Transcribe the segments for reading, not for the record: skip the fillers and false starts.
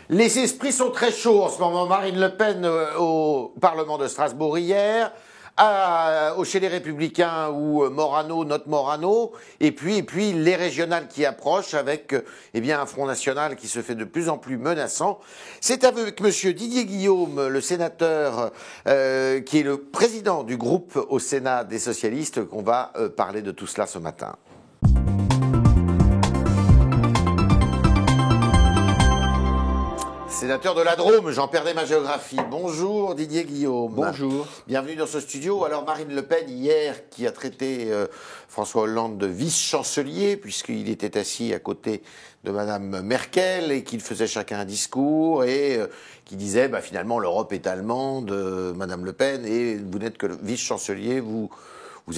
Les esprits sont très chauds en ce moment. Marine Le Pen au Parlement de Strasbourg hier, chez les Républicains ou Morano, notre Morano, et puis les régionales qui approchent avec un Front National qui se fait de plus en plus menaçant. C'est avec monsieur Didier Guillaume, le sénateur qui est le président du groupe au Sénat des socialistes, qu'on va parler de tout cela ce matin. Sénateur de la Drôme, j'en perdais ma géographie. Bonjour Didier Guillaume. Bonjour. Bienvenue dans ce studio. Alors Marine Le Pen hier qui a traité François Hollande de vice-chancelier puisqu'il était assis à côté de Madame Merkel et qu'ils faisaient chacun un discours et qui disait finalement l'Europe est allemande, Madame Le Pen, et vous n'êtes que le vice-chancelier, vous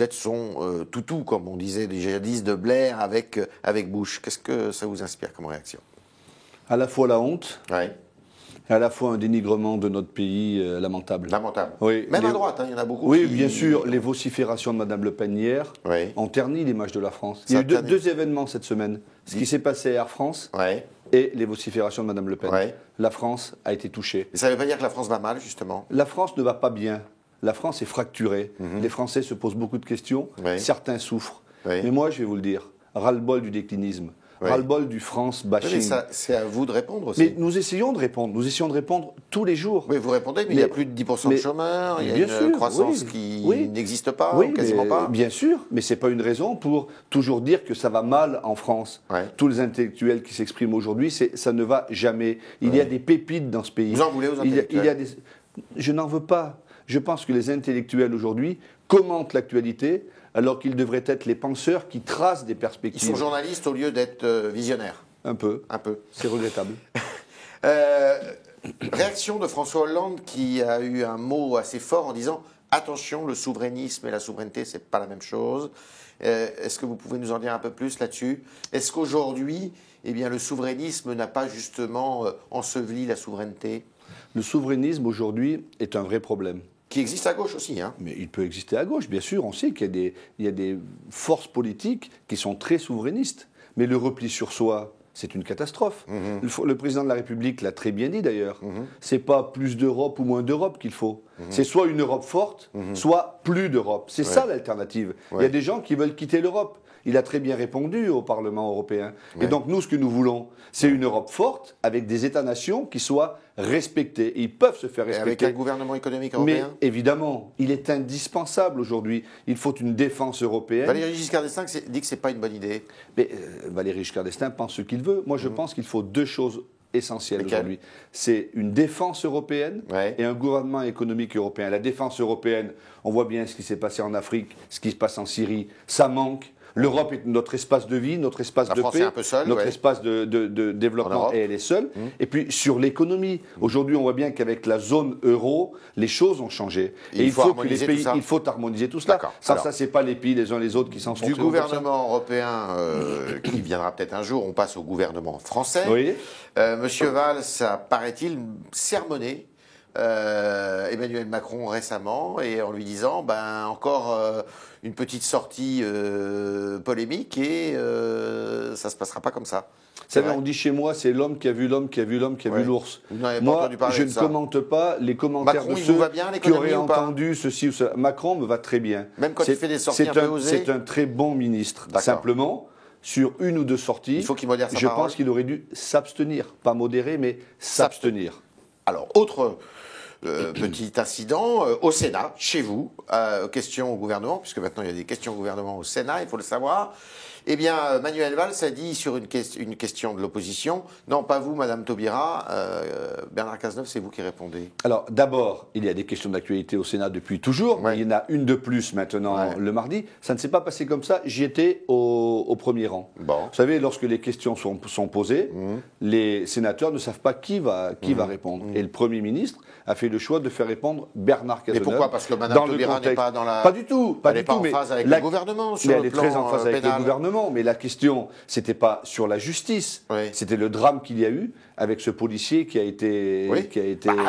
êtes son toutou, comme on disait les jadis de Blair avec Bush. Qu'est-ce que ça vous inspire comme réaction? À la fois la honte, ouais. Et à la fois un dénigrement de notre pays lamentable. Lamentable. Oui, même à droite, il y en a beaucoup. Oui, bien sûr, les vociférations de Madame Le Pen hier ont terni l'image de la France. Il y a eu deux événements cette semaine. Ce qui s'est passé à Air France et les vociférations de Madame Le Pen. La France a été touchée. Et ça ne veut pas dire que la France va mal, justement? La France ne va pas bien. La France est fracturée. Les Français se posent beaucoup de questions. Certains souffrent. Mais moi, je vais vous le dire, ras-le-bol du déclinisme. Ras-le-bol du France bashing. Mais c'est à vous de répondre aussi. Mais nous essayons de répondre. Nous essayons de répondre tous les jours. Oui, vous répondez, mais il y a plus de 10% de chômeurs, il y a une croissance qui n'existe pas, ou quasiment pas. Bien sûr, mais ce n'est pas une raison pour toujours dire que ça va mal en France. Tous les intellectuels qui s'expriment aujourd'hui, ça ne va jamais. Il y a des pépites dans ce pays. Vous en voulez aux intellectuels? Je n'en veux pas. Je pense que les intellectuels aujourd'hui commentent l'actualité, alors qu'ils devraient être les penseurs qui tracent des perspectives. Ils sont journalistes au lieu d'être visionnaires. Un peu. C'est regrettable. Réaction de François Hollande qui a eu un mot assez fort en disant « Attention, le souverainisme et la souveraineté, ce n'est pas la même chose ». Est-ce que vous pouvez nous en dire un peu plus là-dessus? Est-ce qu'aujourd'hui, le souverainisme n'a pas justement enseveli la souveraineté? Le souverainisme aujourd'hui est un vrai problème. Qui existe à gauche aussi. Mais il peut exister à gauche, bien sûr. On sait qu'il y a des forces politiques qui sont très souverainistes. Mais le repli sur soi, c'est une catastrophe. Le président de la République l'a très bien dit d'ailleurs. C'est pas plus d'Europe ou moins d'Europe qu'il faut. C'est soit une Europe forte, soit plus d'Europe. C'est ça l'alternative. Il y a des gens qui veulent quitter l'Europe. Il a très bien répondu au Parlement européen. Et donc nous, ce que nous voulons, c'est une Europe forte avec des États-nations qui soient respectés. Ils peuvent se faire respecter. Et avec un gouvernement économique européen? Mais évidemment, il est indispensable aujourd'hui. Il faut une défense européenne. Valéry Giscard d'Estaing dit que ce n'est pas une bonne idée. Mais Valéry Giscard d'Estaing pense ce qu'il veut. Moi, je pense qu'il faut deux choses essentielles aujourd'hui. C'est une défense européenne et un gouvernement économique européen. La défense européenne, on voit bien ce qui s'est passé en Afrique, ce qui se passe en Syrie, ça manque. L'Europe est notre espace de vie, notre espace de paix, notre espace de développement, et elle est seule. Et puis sur l'économie, aujourd'hui on voit bien qu'avec la zone euro, les choses ont changé. Et il faut que les pays, il faut harmoniser tout cela. Ça c'est pas les pays les uns les autres qui s'en sont. Du gouvernement européen qui viendra peut-être un jour, on passe au gouvernement français. Monsieur Valls a, paraît-il, sermonné Emmanuel Macron récemment et en lui disant encore une petite sortie polémique et ça se passera pas comme ça. Vous savez, on dit chez moi, c'est l'homme qui a vu l'homme qui a vu l'homme qui a vu l'ours. Moi, je ne commente pas les commentaires de ceux qui auraient entendu ceci ou cela. Macron me va très bien. Même quand il fait des sorties un peu osées. C'est un très bon ministre. Simplement, sur une ou deux sorties, il faut qu'il modère sa je parole. pense qu'il aurait dû s'abstenir. Pas modérer, mais s'abstenir. Alors, autre petit incident au Sénat, chez vous, question au gouvernement, puisque maintenant il y a des questions au gouvernement au Sénat, il faut le savoir. Manuel Valls a dit sur une question de l'opposition, non pas vous, Madame Taubira, Bernard Cazeneuve, c'est vous qui répondez. Alors d'abord, il y a des questions d'actualité au Sénat depuis toujours, mais il y en a une de plus maintenant le mardi. Ça ne s'est pas passé comme ça, j'y étais au premier rang. Vous savez, lorsque les questions sont posées, les sénateurs ne savent pas qui va répondre. Et le Premier ministre a fait le choix de faire répondre Bernard Cazeneuve. Mais pourquoi? Parce que Madame Taubira n'est pas dans la... Pas du tout. Elle n'est pas en phase avec le gouvernement sur le plan pénal. Elle est très en phase avec le gouvernement. Mais la question, c'était pas sur la justice, c'était le drame qu'il y a eu. avec ce policier qui a été... Oui.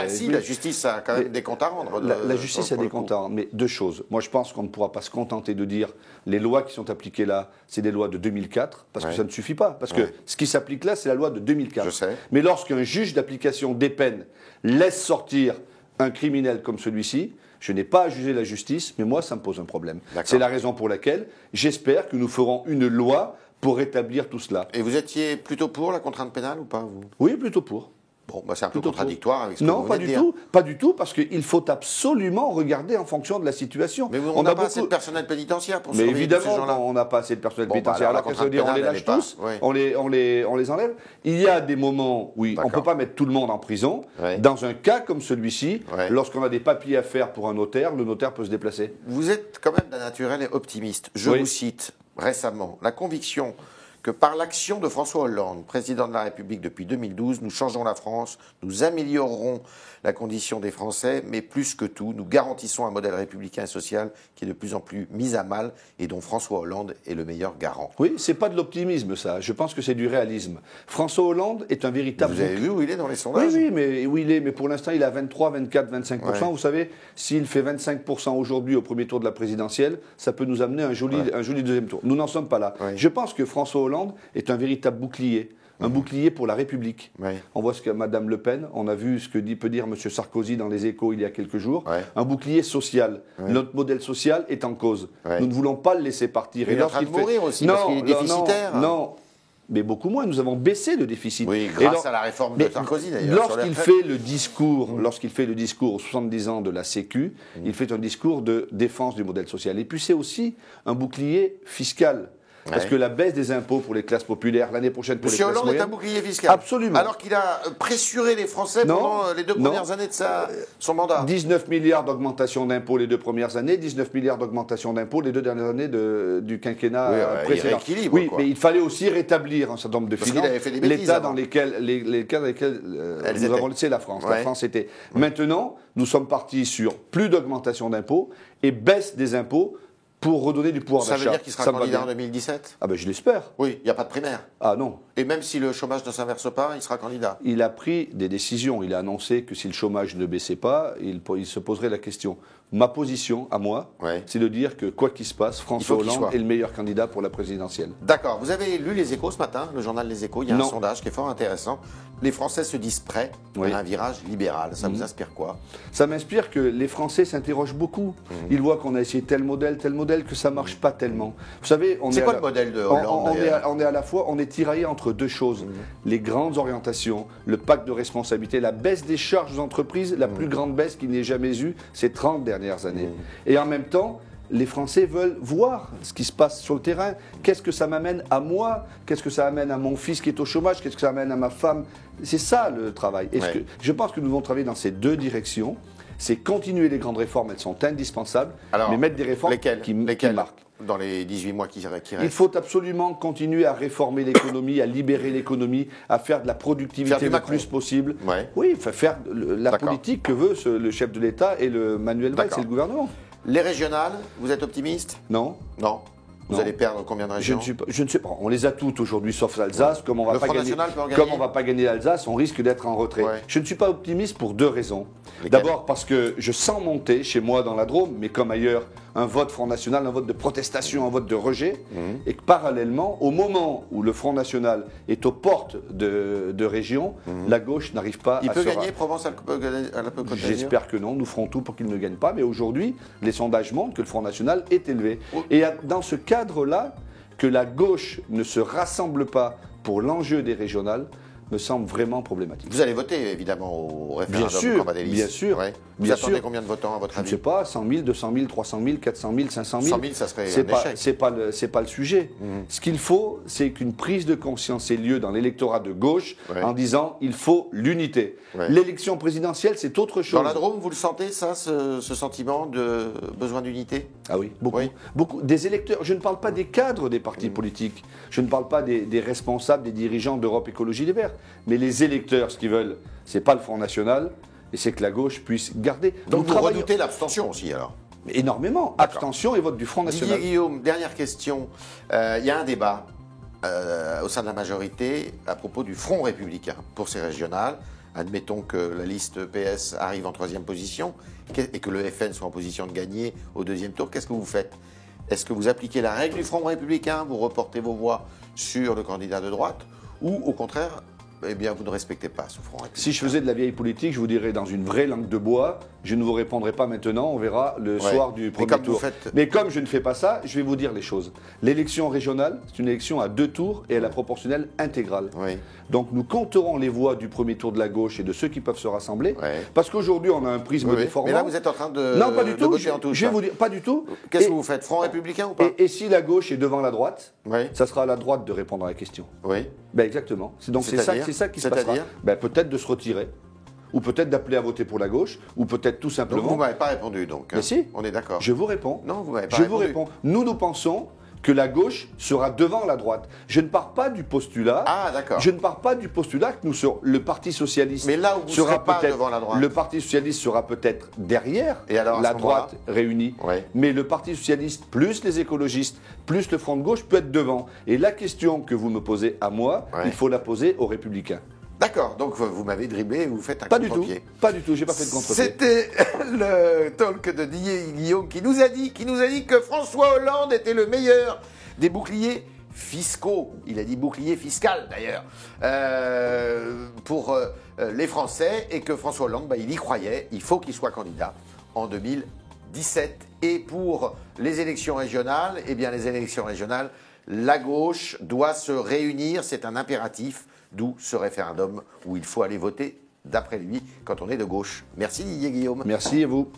Si, la justice a quand même des comptes à rendre. La justice a des comptes à rendre, mais deux choses. Moi, je pense qu'on ne pourra pas se contenter de dire les lois qui sont appliquées là, c'est des lois de 2004, parce que ça ne suffit pas. Parce que ce qui s'applique là, c'est la loi de 2004. Je sais. Mais lorsqu'un juge d'application des peines laisse sortir un criminel comme celui-ci, je n'ai pas à juger la justice, mais moi, ça me pose un problème. C'est la raison pour laquelle j'espère que nous ferons une loi pour rétablir tout cela. Et vous étiez plutôt pour la contrainte pénale ou pas, vous ? Oui, plutôt pour. Bon, c'est un peu contradictoire avec ce que vous venez de dire. Non, pas du tout, parce qu'il faut absolument regarder en fonction de la situation. Mais on n'a pas assez de personnel pénitentiaire pour surveiller tous ces gens-là. Mais évidemment, on n'a pas assez de personnel pénitentiaire. Alors, qu'est-ce que ça veut dire ? On les lâche tous, on les enlève. Il y a des moments où on ne peut pas mettre tout le monde en prison. Dans un cas comme celui-ci, lorsqu'on a des papiers à faire pour un notaire, le notaire peut se déplacer. Vous êtes quand même d'un naturel et optimiste. Je vous cite récemment la conviction que par l'action de François Hollande, président de la République depuis 2012, nous changeons la France, nous améliorerons la condition des Français, mais plus que tout, nous garantissons un modèle républicain et social qui est de plus en plus mis à mal et dont François Hollande est le meilleur garant. Oui, c'est pas de l'optimisme ça, je pense que c'est du réalisme. François Hollande est un véritable... Vous avez vu où il est dans les sondages ? Oui, mais où il est, mais pour l'instant il est à 23, 24, 25%. Vous savez, s'il fait 25% aujourd'hui au premier tour de la présidentielle, ça peut nous amener un joli deuxième tour. Nous n'en sommes pas là. Je pense que François Hollande est un véritable bouclier. Un bouclier pour la République. On voit ce que Mme Le Pen, on a vu ce que peut dire M. Sarkozy dans les Échos il y a quelques jours. Un bouclier social. Notre modèle social est en cause. Nous ne voulons pas le laisser partir. Il est en train de mourir aussi, parce qu'il est déficitaire. Non, mais beaucoup moins. Nous avons baissé le déficit. Oui, grâce à la réforme de Sarkozy d'ailleurs. Lorsqu'il fait le discours aux 70 ans de la Sécu, il fait un discours de défense du modèle social. Et puis c'est aussi un bouclier fiscal. Parce que la baisse des impôts pour les classes populaires, l'année prochaine pour les classes moyennes... Monsieur Hollande est un bouclier fiscal. Absolument. Alors qu'il a pressuré les Français pendant les 2 premières années de son mandat. 19 milliards d'augmentation d'impôts les 2 premières années, 19 milliards d'augmentation d'impôts les 2 dernières années du quinquennat précédent. Oui, mais il fallait aussi rétablir un certain nombre de finances. Avait fait des bêtises l'État dans lesquels nous avons laissé la France. La France était... Maintenant, nous sommes partis sur plus d'augmentation d'impôts et baisse des impôts pour redonner du pouvoir d'achat. Ça veut dire qu'il sera candidat en 2017 ? Ah ben je l'espère. Oui, il n'y a pas de primaire. Ah non. Et même si le chômage ne s'inverse pas, il sera candidat. Il a pris des décisions. Il a annoncé que si le chômage ne baissait pas, il se poserait la question. Ma position, à moi, c'est de dire que quoi qu'il se passe, François Hollande est le meilleur candidat pour la présidentielle. D'accord. Vous avez lu Les Échos ce matin, le journal Les Échos. Il y a un sondage qui est fort intéressant. Les Français se disent prêts à un virage libéral. Ça vous inspire quoi ? Ça m'inspire que les Français s'interrogent beaucoup. Ils voient qu'on a essayé tel modèle, que ça ne marche pas tellement. Vous savez, c'est quoi le modèle de Hollande on est à la fois, on est tiraillé entre deux choses. Les grandes orientations, le pacte de responsabilité, la baisse des charges aux entreprises, la plus grande baisse qu'il n'ait jamais eue ces 30 dernières années. Et en même temps, les Français veulent voir ce qui se passe sur le terrain. Qu'est-ce que ça m'amène à moi ? Qu'est-ce que ça amène à mon fils qui est au chômage ? Qu'est-ce que ça amène à ma femme ? C'est ça le travail. Je pense que nous devons travailler dans ces deux directions. C'est continuer les grandes réformes, elles sont indispensables, mais mettre des réformes qui marquent. Dans les 18 mois qui restent. Il faut absolument continuer à réformer l'économie, à libérer l'économie, à faire de la productivité le plus possible. Oui, faire la politique que veut le chef de l'État et le Manuel Valls, c'est le gouvernement. Les régionales, vous êtes optimiste ? Non. Non. Vous allez perdre combien de régions ? Je ne sais pas. On les a toutes aujourd'hui, sauf l'Alsace. Comme on ne va pas gagner l'Alsace, on risque d'être en retrait. Je ne suis pas optimiste pour 2 raisons. D'abord parce que je sens monter chez moi dans la Drôme, mais comme ailleurs, un vote Front National, un vote de protestation, un vote de rejet. Et que parallèlement, au moment où le Front National est aux portes de régions, la gauche n'arrive pas à se... Il peut gagner Provence-Alpes-Côte d'Azur ? J'espère que non. Nous ferons tout pour qu'il ne gagne pas. Mais aujourd'hui, les sondages montrent que le Front National est élevé. Et dans ce cadre-là, que la gauche ne se rassemble pas pour l'enjeu des régionales, me semble vraiment problématique. Vous allez voter évidemment au référendum Cambadélis. Bien sûr. Vous attendez combien de votants à votre avis ? Je ne sais pas, 100 000, 200 000, 300 000, 400 000, 500 000. 100 000, ça serait un échec. C'est pas le sujet. Ce qu'il faut, c'est qu'une prise de conscience ait lieu dans l'électorat de gauche en disant il faut l'unité. L'élection présidentielle, c'est autre chose. Dans la Drôme, vous le sentez, ça, ce sentiment de besoin d'unité ? Ah oui, beaucoup. Des électeurs, je ne parle pas des cadres des partis politiques, je ne parle pas des responsables, des dirigeants d'Europe Écologie Les Verts, mais les électeurs, ce qu'ils veulent, c'est pas le Front National, et c'est que la gauche puisse garder. Donc vous redoutez l'abstention aussi, alors ? Énormément. Abstention et vote du Front National. Didier Guillaume, dernière question. Il y a un débat au sein de la majorité à propos du Front républicain pour ces régionales. Admettons que la liste PS arrive en 3e position et que le FN soit en position de gagner au 2e tour. Qu'est-ce que vous faites? Est-ce que vous appliquez la règle du Front républicain, vous reportez vos voix sur le candidat de droite, ou au contraire, eh bien, vous ne respectez pas ce Front républicain? Si je faisais de la vieille politique, je vous dirais dans une vraie langue de bois, je ne vous répondrai pas maintenant, on verra le soir du premier tour. Mais comme je ne fais pas ça, je vais vous dire les choses. L'élection régionale, c'est une élection à 2 tours et à la proportionnelle intégrale. Donc nous compterons les voix du premier tour de la gauche et de ceux qui peuvent se rassembler, parce qu'aujourd'hui on a un prisme déformant. Mais là vous êtes en train de... Non, pas du tout, je vais vous dire, pas du tout. Qu'est-ce que vous faites? Front républicain ou pas? Et si la gauche est devant la droite, ça sera à la droite de répondre à la question. Oui. Ben exactement. Donc c'est ça qui se passera. Ben, peut-être de se retirer, ou peut-être d'appeler à voter pour la gauche, ou peut-être tout simplement... Donc vous ne m'avez pas répondu, donc. Mais si. On est d'accord. Je vous réponds. Non, vous m'avez pas répondu. Je vous réponds. Nous pensons que la gauche sera devant la droite. Je ne pars pas du postulat... Ah, d'accord. Je ne pars pas du postulat que nous serons... Le Parti Socialiste... Mais là où vous ne serez pas devant la droite. Le Parti Socialiste sera peut-être derrière et alors, la droite réunie. Mais le Parti Socialiste, plus les écologistes, plus le Front de gauche, peut être devant. Et la question que vous me posez à moi, il faut la poser aux Républicains. D'accord, donc vous m'avez dribblé et vous faites un contre-pied. Pas du tout, j'ai pas fait de contre-pied. C'était le talk de Didier Guillaume qui nous a dit que François Hollande était le meilleur des boucliers fiscaux. Il a dit bouclier fiscal d'ailleurs, pour les Français, et que François Hollande, il y croyait, il faut qu'il soit candidat en 2017. Et pour les élections régionales, eh bien les élections régionales, la gauche doit se réunir, c'est un impératif. D'où ce référendum où il faut aller voter, d'après lui, quand on est de gauche. Merci Didier Guillaume. Merci à vous.